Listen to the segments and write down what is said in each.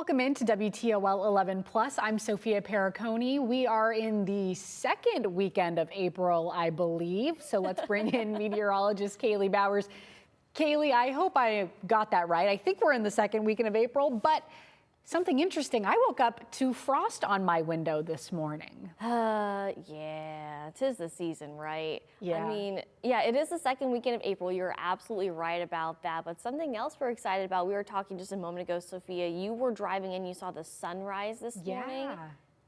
Welcome into WTOL 11 Plus. I'm Sophia Periconi. We are in the second weekend of April, I believe. So let's bring in meteorologist Kaylee Bowers. Kaylee, I hope I got that right. I think we're in the second weekend of April, but something interesting. I woke up to frost on my window this morning. Yeah, 'tis the season, right? Yeah. I mean, yeah, it is the second weekend of April. You're absolutely right about that. But something else we're excited about, we were talking just a moment ago, Sophia, you were driving and you saw the sunrise this morning.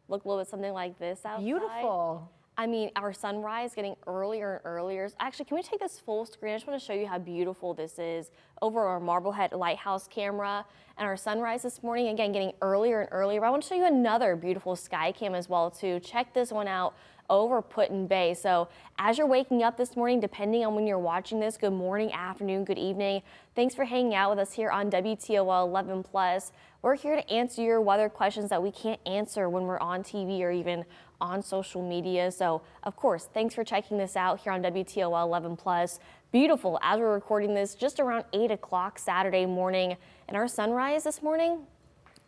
Look a little bit something like this outside. Beautiful. I mean, our sunrise getting earlier and earlier. Actually, can we take this full screen? I just want to show you how beautiful this is over our Marblehead Lighthouse camera. And our sunrise this morning, again, getting earlier and earlier. I want to show you another beautiful sky cam as well, too. Check this one out over Put-in Bay. So as you're waking up this morning, depending on when you're watching this, good morning, afternoon, good evening. Thanks for hanging out with us here on WTOL 11 Plus. We're here to answer your weather questions that we can't answer when we're on TV or even on social media. So, of course, thanks for checking this out here on WTOL 11 Plus. Beautiful as we're recording this just around 8 o'clock Saturday morning. And our sunrise this morning,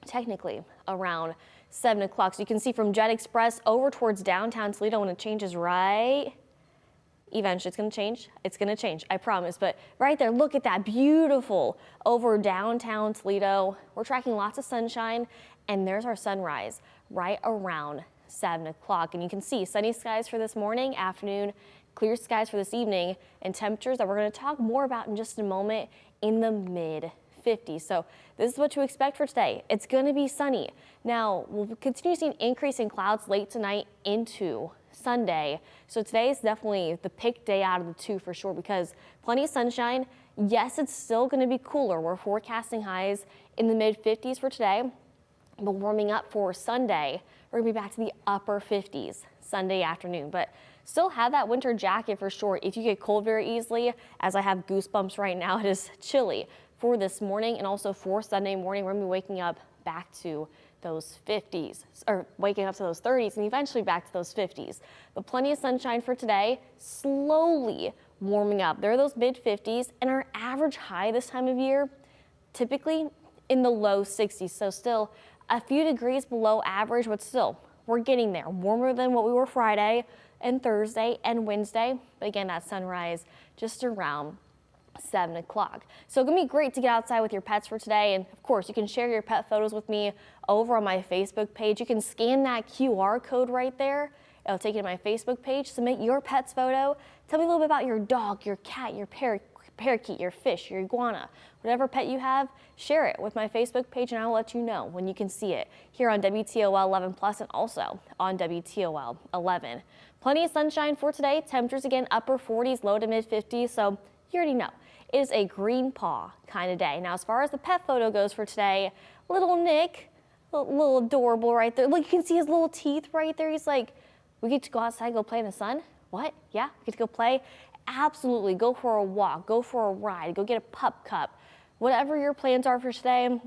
technically around 7 o'clock. So you can see from Jet Express over towards downtown Toledo when it changes right. Eventually it's going to change. It's going to change, I promise. But right there, look at that, beautiful over downtown Toledo. We're tracking lots of sunshine, and there's our sunrise right around 7 o'clock. And you can see sunny skies for this morning, afternoon, clear skies for this evening, and temperatures that we're going to talk more about in just a moment in the mid 50s. So this is what to expect for today. It's going to be sunny. Now, we'll continue seeing increase in clouds late tonight into Sunday. So today is definitely the pick day out of the two for sure because plenty of sunshine. Yes, it's still going to be cooler. We're forecasting highs in the mid 50s for today, but warming up for Sunday. We're going to be back to the upper 50s Sunday afternoon, but still have that winter jacket for sure. If you get cold very easily, as I have goosebumps right now, it is chilly for this morning and also for Sunday morning. We're going to be waking up back to those 50s or waking up to those 30s and eventually back to those 50s. But plenty of sunshine for today, slowly warming up. There are those mid 50s and our average high this time of year, typically in the low 60s. So still a few degrees below average, but still we're getting there. Warmer than what we were Friday and Thursday and Wednesday. But again, that sunrise just around 7 o'clock. So it's gonna be great to get outside with your pets for today. And of course, you can share your pet photos with me over on my Facebook page. You can scan that QR code right there. It'll take you to my Facebook page. Submit your pet's photo. Tell me a little bit about your dog, your cat, your parakeet, your fish, your iguana, whatever pet you have. Share it with my Facebook page and I will let you know when you can see it here on WTOL 11 Plus and also on WTOL 11. Plenty of sunshine for today. Temperatures again upper 40s, low to mid 50s. So you already know. It is a green paw kind of day. Now, as far as the pet photo goes for today, little Nick, a little adorable right there. Look, you can see his little teeth right there. He's like, we get to go outside, go play in the sun? What? Yeah, we get to go play? Absolutely. Go for a walk, go for a ride, go get a pup cup. Whatever your plans are for today,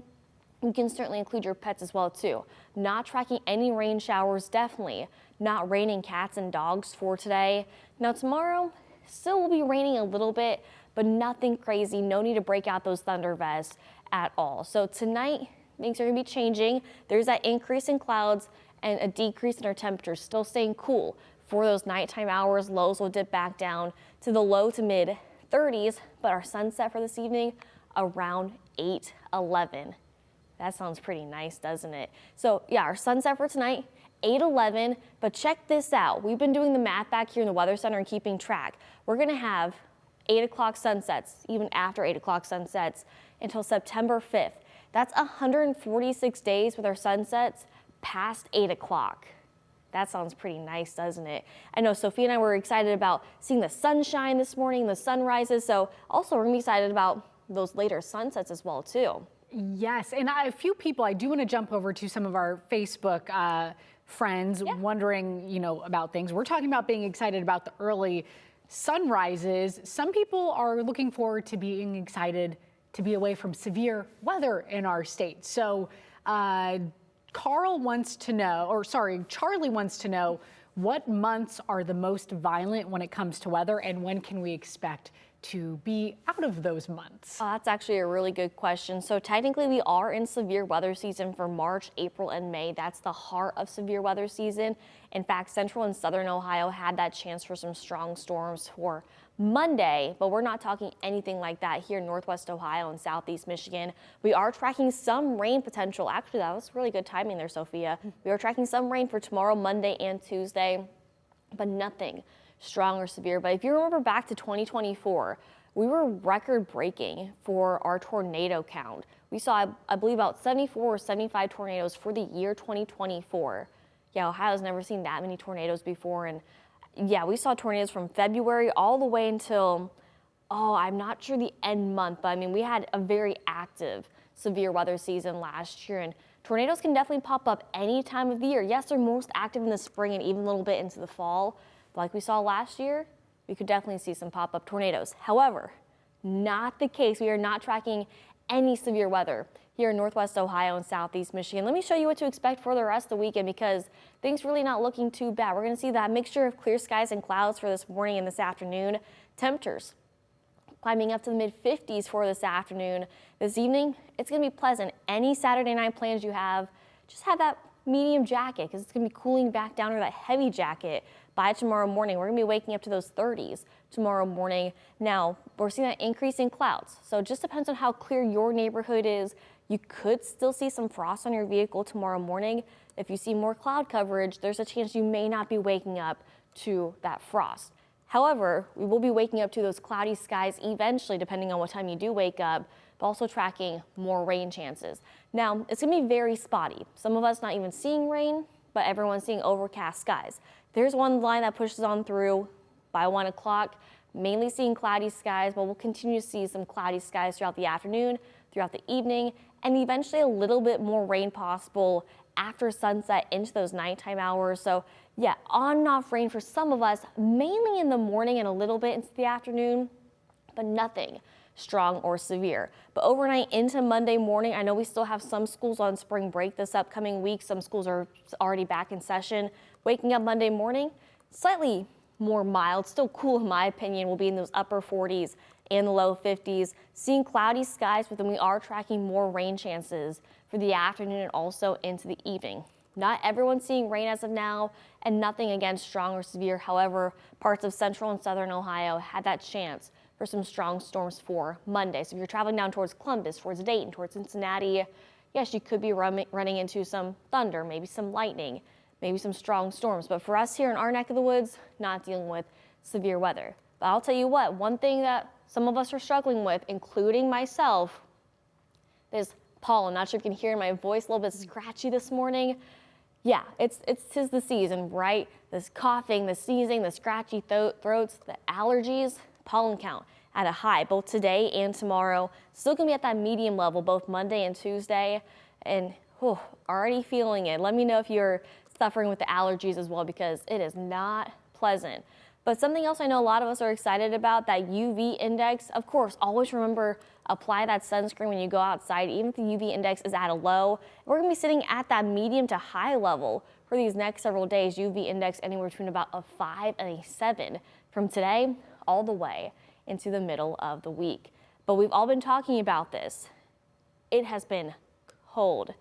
you can certainly include your pets as well too. Not tracking any rain showers, definitely not raining cats and dogs for today. Now tomorrow, still will be raining a little bit, but nothing crazy. No need to break out those thunder vests at all. So tonight, things are going to be changing. There's that increase in clouds and a decrease in our temperatures, still staying cool for those nighttime hours. Lows will dip back down to the low to mid 30s, but our sunset for this evening around 8:11. That sounds pretty nice, doesn't it? So yeah, our sunset for tonight, 8:11, but check this out. We've been doing the math back here in the Weather Center and keeping track. We're gonna have 8 o'clock sunsets, even after 8 o'clock sunsets, until September 5th. That's 146 days with our sunsets past 8 o'clock. That sounds pretty nice, doesn't it? I know Sophia and I were excited about seeing the sunshine this morning, the sunrises, so also we're gonna be excited about those later sunsets as well, too. Yes, and a few people, I do want to jump over to some of our Facebook friends wondering, about things. We're talking about being excited about the early sunrises. Some people are looking forward to being excited to be away from severe weather in our state. So Charlie wants to know what months are the most violent when it comes to weather and when can we expect to be out of those months? Oh, that's actually a really good question. So technically we are in severe weather season for March, April, and May. That's the heart of severe weather season. In fact, central and southern Ohio had that chance for some strong storms for Monday, but we're not talking anything like that here in northwest Ohio and southeast Michigan. We are tracking some rain potential. Actually, that was really good timing there, Sophia. We are tracking some rain for tomorrow, Monday, and Tuesday, but nothing strong or severe. But if you remember back to 2024, we were record breaking for our tornado count. We saw, I believe, about 74 or 75 tornadoes for the year 2024. Yeah, Ohio's never seen that many tornadoes before. And yeah, we saw tornadoes from February all the way until, I'm not sure the end month, but I mean, we had a very active severe weather season last year, and tornadoes can definitely pop up any time of the year. Yes, they're most active in the spring and even a little bit into the fall, but like we saw last year, we could definitely see some pop-up tornadoes. However, not the case. We are not tracking any severe weather here in northwest Ohio and southeast Michigan. Let me show you what to expect for the rest of the weekend because things really not looking too bad. We're going to see that mixture of clear skies and clouds for this morning and this afternoon. Temperatures climbing up to the mid-50s for this afternoon. This evening, it's going to be pleasant. Any Saturday night plans you have, just have that medium jacket because it's going to be cooling back down to that heavy jacket by tomorrow morning. We're going to be waking up to those 30s tomorrow morning. Now, we're seeing that increase in clouds. So it just depends on how clear your neighborhood is. You could still see some frost on your vehicle tomorrow morning. If you see more cloud coverage, there's a chance you may not be waking up to that frost. However, we will be waking up to those cloudy skies eventually, depending on what time you do wake up, but also tracking more rain chances. Now, it's going to be very spotty. Some of us not even seeing rain, but everyone's seeing overcast skies. There's one line that pushes on through by 1 o'clock, mainly seeing cloudy skies, but we'll continue to see some cloudy skies throughout the afternoon, throughout the evening, and eventually a little bit more rain possible after sunset into those nighttime hours. So yeah, on and off rain for some of us, mainly in the morning and a little bit into the afternoon, but nothing strong or severe. But overnight into Monday morning, I know we still have some schools on spring break this upcoming week. Some schools are already back in session. Waking up Monday morning, slightly more mild, still cool in my opinion. We'll be in those upper 40s and the low 50s. Seeing cloudy skies, but then we are tracking more rain chances for the afternoon and also into the evening. Not everyone's seeing rain as of now, and nothing again strong or severe. However, parts of central and southern Ohio had that chance for some strong storms for Monday. So if you're traveling down towards Columbus, towards Dayton, towards Cincinnati, yes, you could be running into some thunder, maybe some lightning, maybe some strong storms. But for us here in our neck of the woods, not dealing with severe weather. But I'll tell you what, one thing that some of us are struggling with, including myself, is pollen. Not sure if you can hear my voice a little bit scratchy this morning. Yeah, it's 'tis the season, right? This coughing, the sneezing, the scratchy throats, the allergies, pollen count at a high both today and tomorrow. Still gonna be at that medium level both Monday and Tuesday, and already feeling it. Let me know if you're suffering with the allergies as well because it is not pleasant. But something else I know a lot of us are excited about, that UV index. Of course, always remember, apply that sunscreen when you go outside, even if the UV index is at a low. We're gonna be sitting at that medium to high level for these next several days. UV index anywhere between about a 5 and a 7 from today all the way into the middle of the week. But we've all been talking about this. It has been cold.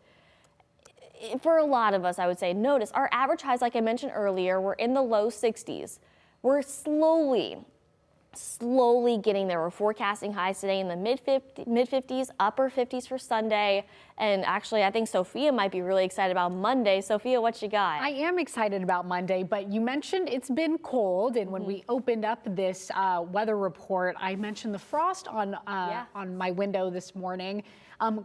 For a lot of us, I would say, notice our average highs, like I mentioned earlier, were in the low 60s. We're slowly getting there. We're forecasting highs today in the mid-50s, upper 50s for Sunday. And actually, I think Sophia might be really excited about Monday. Sophia, what you got? I am excited about Monday, but you mentioned it's been cold. And when we opened up this weather report, I mentioned the frost on my window this morning.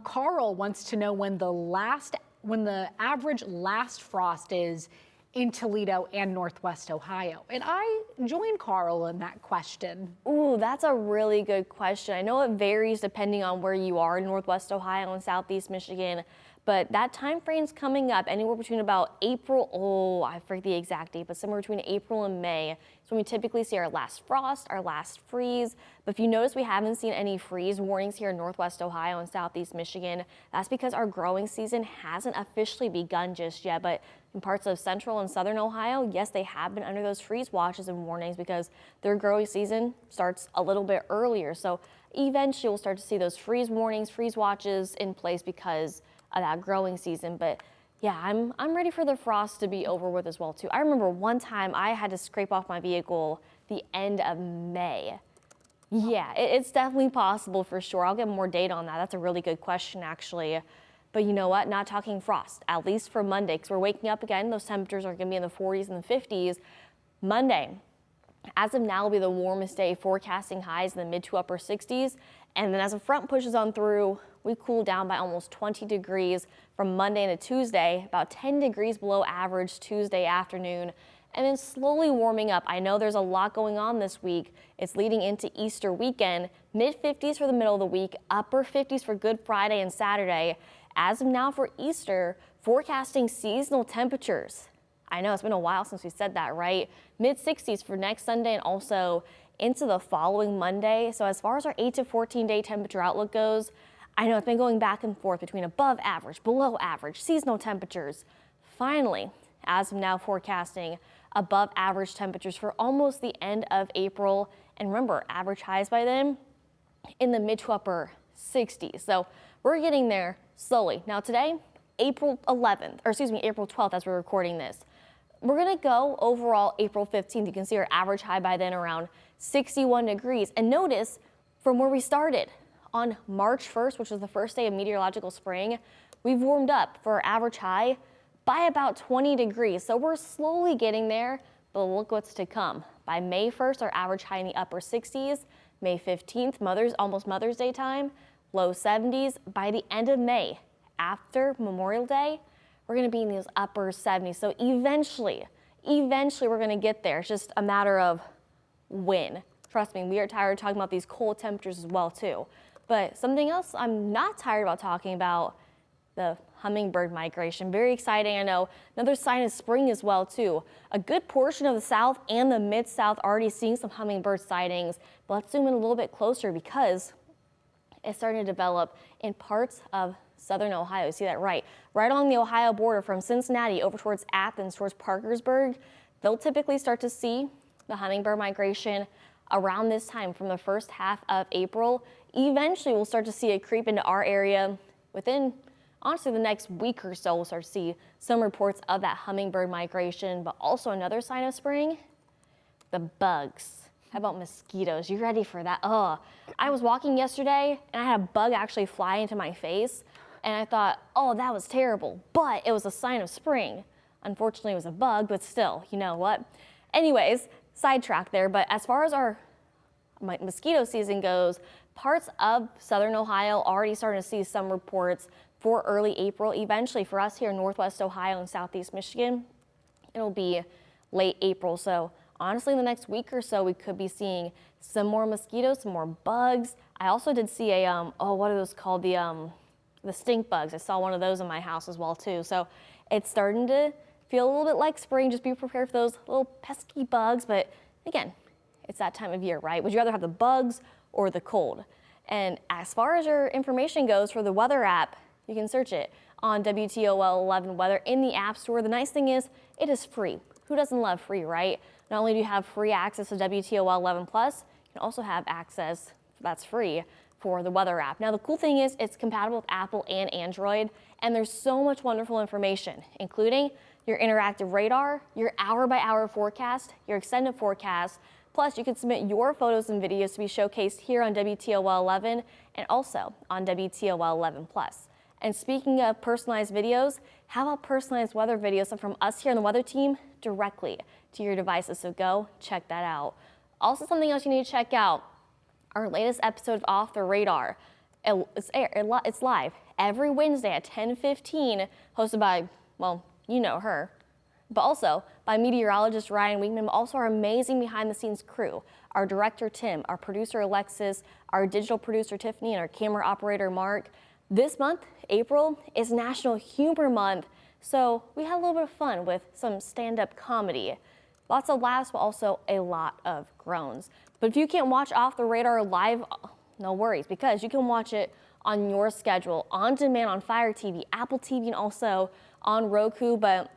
Carl wants to know when the average last frost is in Toledo and Northwest Ohio. And I join Carl in that question. Ooh, that's a really good question. I know it varies depending on where you are in Northwest Ohio and Southeast Michigan, but that time frame's coming up anywhere between about April, I forget the exact date, but somewhere between April and May. So when we typically see our last frost, our last freeze. But if you notice, we haven't seen any freeze warnings here in Northwest Ohio and Southeast Michigan. That's because our growing season hasn't officially begun just yet, but In parts of central and southern Ohio, yes, they have been under those freeze watches and warnings because their growing season starts a little bit earlier. So eventually we'll start to see those freeze warnings, freeze watches in place because of that growing season. But yeah, I'm ready for the frost to be over with as well too. I remember one time I had to scrape off my vehicle the end of May. Yeah, it's definitely possible for sure. I'll get more data on that. That's a really good question, actually. But you know what? Not talking frost, at least for Monday, because we're waking up again. Those temperatures are going to be in the 40s and the 50s. Monday, as of now, will be the warmest day, forecasting highs in the mid to upper 60s. And then as a front pushes on through, we cool down by almost 20 degrees from Monday into Tuesday, about 10 degrees below average Tuesday afternoon, and then slowly warming up. I know there's a lot going on this week. It's leading into Easter weekend, mid 50s for the middle of the week, upper 50s for Good Friday and Saturday. As of now for Easter, forecasting seasonal temperatures. I know it's been a while since we said that, right? Mid 60s for next Sunday and also into the following Monday. So as far as our 8 to 14 day temperature outlook goes, I know it's been going back and forth between above average, below average, seasonal temperatures. Finally, as of now forecasting above average temperatures for almost the end of April. And remember, average highs by then in the mid to upper 60s. So we're getting there slowly. Now today, April 12th as we're recording this. We're gonna go overall April 15th. You can see our average high by then around 61 degrees. And notice from where we started on March 1st, which was the first day of meteorological spring, we've warmed up for our average high by about 20 degrees. So we're slowly getting there, but look what's to come. By May 1st, our average high in the upper 60s. May 15th, almost Mother's Day time, low 70s. By the end of May, after Memorial Day, we're gonna be in those upper 70s. So eventually we're gonna get there. It's just a matter of when. Trust me, we are tired of talking about these cold temperatures as well too. But something else I'm not tired about talking about, the hummingbird migration. Very exciting, I know. Another sign of spring as well too. A good portion of the South and the Mid-South already seeing some hummingbird sightings. But let's zoom in a little bit closer because it's starting to develop in parts of southern Ohio. See that right along the Ohio border from Cincinnati over towards Athens, towards Parkersburg. They'll typically start to see the hummingbird migration around this time from the first half of April. Eventually, we'll start to see it creep into our area within, honestly, the next week or so. We'll start to see some reports of that hummingbird migration, but also another sign of spring, the bugs. How about mosquitoes? You ready for that? I was walking yesterday and I had a bug actually fly into my face. And I thought, oh, that was terrible. But it was a sign of spring. Unfortunately, it was a bug, but still, you know what? Anyways, sidetrack there. But as far as our mosquito season goes, parts of southern Ohio already starting to see some reports for early April. Eventually, for us here in northwest Ohio and southeast Michigan, it'll be late April. So honestly, in the next week or so, we could be seeing some more mosquitoes, some more bugs. I also did see a, what are those called? The stink bugs. I saw one of those in my house as well too. So it's starting to feel a little bit like spring. Just be prepared for those little pesky bugs. But again, it's that time of year, right? Would you rather have the bugs or the cold? And as far as your information goes for the weather app, you can search it on WTOL 11 weather in the App Store. The nice thing is it is free. Who doesn't love free, right? Not only do you have free access to WTOL 11 Plus, you can also have access that's free for the weather app. Now the cool thing is it's compatible with Apple and Android, and there's so much wonderful information, including your interactive radar, your hour-by-hour forecast, your extended forecast, plus you can submit your photos and videos to be showcased here on WTOL 11 and also on WTOL 11 Plus. And speaking of personalized videos, how about personalized weather videos from us here on the weather team directly to your devices? So go check that out. Also, something else you need to check out, our latest episode of Off the Radar. It's live every Wednesday at 10:15, hosted by, well, you know her, but also by meteorologist Ryan Weekman, but also our amazing behind-the-scenes crew, our director Tim, our producer Alexis, our digital producer Tiffany, and our camera operator Mark. This month, April, is National Humor Month, so we had a little bit of fun with some stand-up comedy. Lots of laughs, but also a lot of groans. But if you can't watch Off the Radar live, no worries, because you can watch it on your schedule, on demand on Fire TV, Apple TV, and also on Roku. But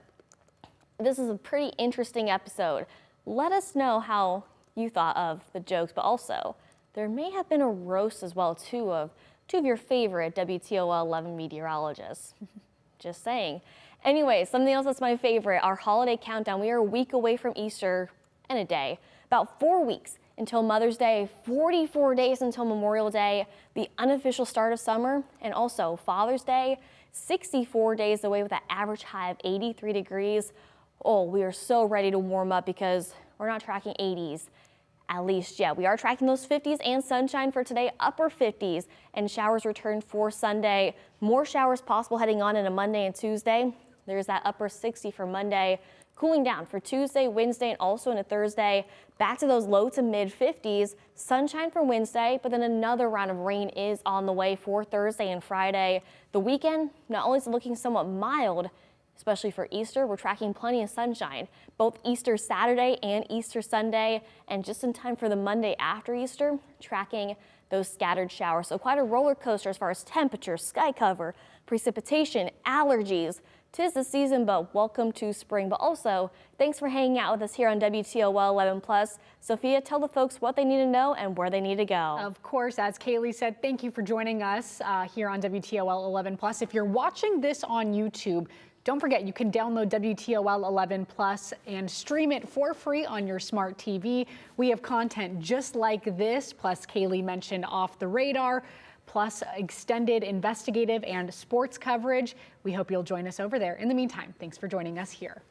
this is a pretty interesting episode. Let us know how you thought of the jokes, but also there may have been a roast as well too of two of your favorite WTOL 11 meteorologists. Just saying. Anyway, something else that's my favorite, our holiday countdown. We are a week away from Easter and a day, about 4 weeks until Mother's Day, 44 days until Memorial Day, the unofficial start of summer, and also Father's Day, 64 days away with an average high of 83 degrees. Oh, we are so ready to warm up because we're not tracking 80s. At least yet. We are tracking those 50s and sunshine for today, upper 50s, and showers return for Sunday. More showers possible heading on into Monday and Tuesday. There's that upper 60 for Monday, cooling down for Tuesday, Wednesday, and also into Thursday. Back to those low to mid 50s, sunshine for Wednesday, but then another round of rain is on the way for Thursday and Friday. The weekend, not only is it looking somewhat mild, especially for Easter, we're tracking plenty of sunshine, both Easter Saturday and Easter Sunday, and just in time for the Monday after Easter, tracking those scattered showers. So quite a roller coaster as far as temperature, sky cover, precipitation, allergies. 'Tis the season, but welcome to spring. But also, thanks for hanging out with us here on WTOL 11+. Sophia, tell the folks what they need to know and where they need to go. Of course, as Kaylee said, thank you for joining us here on WTOL 11+. If you're watching this on YouTube, don't forget, you can download WTOL 11+ and stream it for free on your smart TV. We have content just like this, plus Kaylee mentioned Off the Radar, plus extended investigative and sports coverage. We hope you'll join us over there. In the meantime, thanks for joining us here.